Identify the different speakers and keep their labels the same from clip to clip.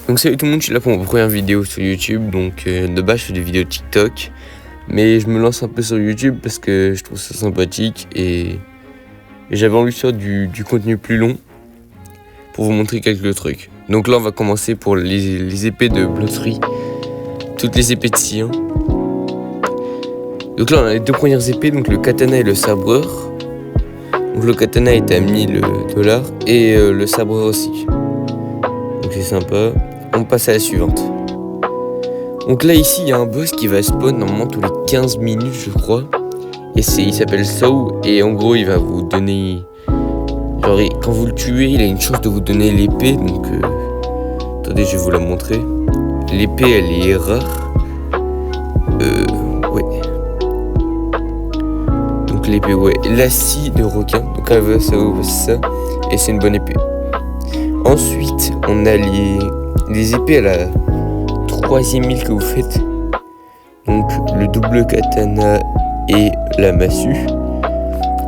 Speaker 1: Donc salut tout le monde, je suis là pour ma première vidéo sur YouTube. Donc de base je fais des vidéos TikTok, mais je me lance un peu sur YouTube parce que je trouve ça sympathique et j'avais envie de faire du contenu plus long pour vous montrer quelques trucs. Donc là on va commencer pour les épées de Blood Free, toutes les épées de Sien. Donc là on a les deux premières épées, donc le katana et le sabreur. Donc le katana est à 1000 $ et le sabreur aussi. Donc c'est sympa. On passe à la suivante. Donc là ici il y a un boss qui va spawn normalement tous les 15 minutes je crois. Et il s'appelle Saw et en gros il va vous donner... Genre quand vous le tuez il a une chance de vous donner l'épée. Donc attendez, je vais vous la montrer. L'épée elle est rare. Ouais. Donc l'épée ouais. La scie de requin. Donc elle va Saw, c'est ça. Et c'est une bonne épée. Ensuite on a les épées à la 3e île que vous faites, donc le double katana et la massue,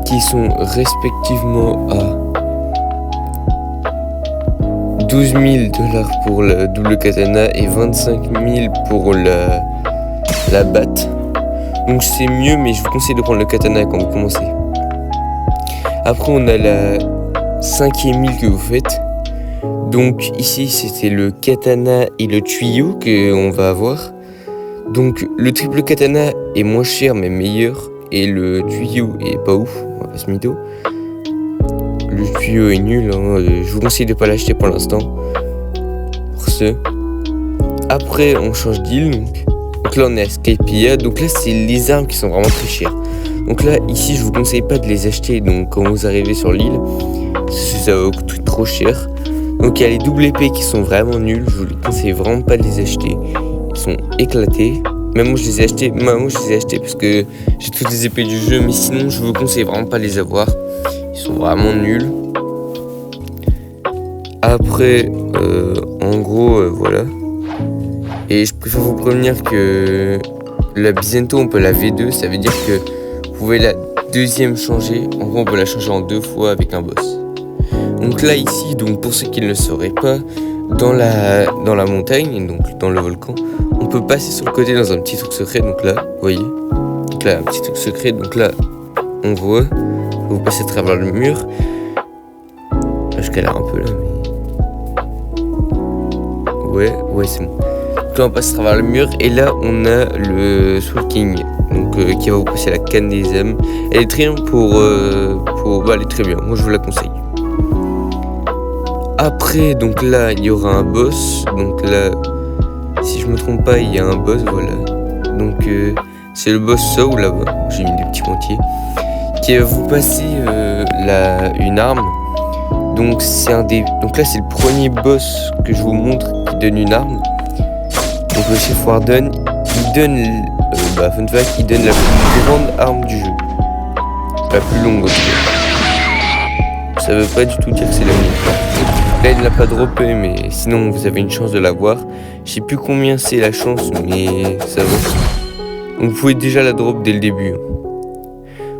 Speaker 1: qui sont respectivement à 12 000 $ pour le double katana et 25 000 pour la batte. Donc c'est mieux, mais je vous conseille de prendre le katana quand vous commencez. Après on a la 5e île que vous faites. Donc ici c'était le katana et le tuyau qu'on va avoir. Donc le triple katana est moins cher mais meilleur. Et le tuyau est pas ouf, on va pas se mytho. Le tuyau est nul, hein. Je vous conseille de pas l'acheter pour l'instant. Pour ce. Après on change d'île. Donc là on est à Skypiea. Donc là c'est les armes qui sont vraiment très chères. Donc là ici je vous conseille pas de les acheter. Donc quand vous arrivez sur l'île, ça va coûter trop cher. Donc il y a les doubles épées qui sont vraiment nuls, je vous conseille vraiment pas de les acheter. Ils sont éclatés. Même moi je les ai achetés, parce que j'ai toutes les épées du jeu, mais sinon je vous conseille vraiment pas de les avoir. Ils sont vraiment nuls. Après, en gros, voilà. Et je préfère vous prévenir que la Bizento on peut la V2, ça veut dire que vous pouvez la deuxième changer. En gros on peut la changer en 2 fois avec un boss. Donc là ici, donc pour ceux qui ne le sauraient pas, dans la montagne, donc dans le volcan, on peut passer sur le côté dans un petit truc secret. Donc là, vous voyez, donc là un petit truc secret. Donc là, on voit, vous passez à travers le mur. Là, je galère un peu là, mais ouais c'est bon. Donc là on passe à travers le mur et là on a le Soul King, donc qui va vous passer la canne des âmes. Elle est très bien elle est très bien. Moi je vous la conseille. Après, donc là, il y aura un boss. Donc là, si je me trompe pas, il y a un boss, voilà. Donc c'est le boss Saw là-bas. J'ai mis des petits pointiers. Qui va vous passer une arme. Donc donc là, c'est le premier boss que je vous montre qui donne une arme. Donc le chef Warden, il donne, fun fact, il donne la plus grande arme du jeu. La plus longue aussi. Ça veut pas du tout dire que c'est la mienne. Là il ne l'a pas droppé, mais sinon vous avez une chance de l'avoir. Je sais plus combien c'est la chance, mais ça va. Donc vous pouvez déjà la drop dès le début.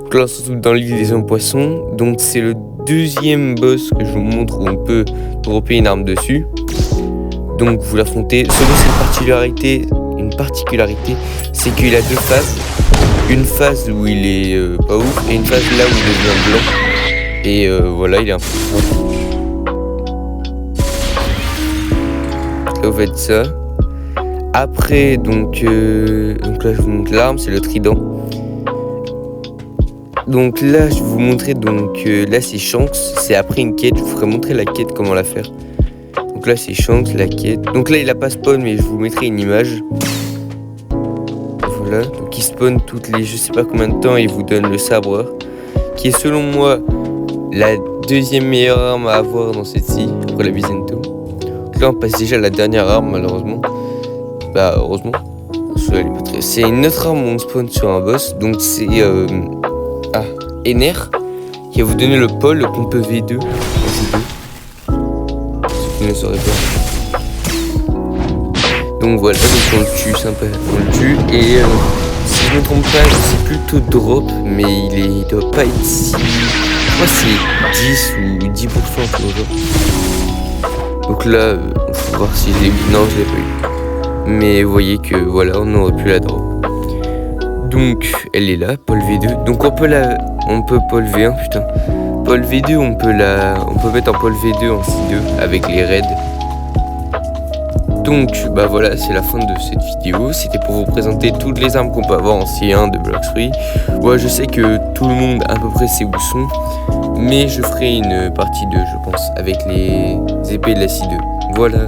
Speaker 1: Donc là on se retrouve dans l'île des hommes poissons. Donc c'est le deuxième boss que je vous montre où on peut dropper une arme dessus. Donc vous l'affrontez. Ce boss a une particularité, c'est qu'il a 2 phases. Une phase où il est pas ouf et une phase là où il devient blanc. Et voilà, il est un peu trop. Là, vous faites ça. Après, donc là, je vous montre l'arme, c'est le trident. Donc là, je vais vous montrer. Donc là, c'est Shanks. C'est après une quête. Je vous ferai montrer la quête, comment la faire. Donc là, c'est Shanks, la quête. Donc là, il a pas spawn, mais je vous mettrai une image. Voilà. Donc il spawn toutes les, je sais pas combien de temps, et il vous donne le sabreur, qui est selon moi la deuxième meilleure arme à avoir dans cette scie, après la Bizento. Donc là on passe déjà à la dernière arme malheureusement. Bah heureusement. C'est une autre arme où on spawn sur un boss. Donc c'est Ener, qui va vous donner le pôle qu'on peut V2. Ceux qui ne le sauraient pas. Donc voilà, donc on le tue, sympa. On le tue et si je ne me trompe pas, c'est plutôt drop, mais il doit pas être si... Je crois que c'est 10 ou 10% toujours. Donc là, faut voir si je l'ai eu. Non, je l'ai pas eu. Mais vous voyez que voilà, on aurait pu la drop. Donc elle est là, Paul V2. Donc on peut Paul V1, putain. Paul V2, on peut mettre en Paul V2 en C2 avec les raids. Donc bah voilà, c'est la fin de cette vidéo. C'était pour vous présenter toutes les armes qu'on peut avoir en C1 de Blox Fruit. Ouais, je sais que tout le monde à peu près sait où sont, mais je ferai une partie 2, je pense, avec les épées de la C2. Voilà.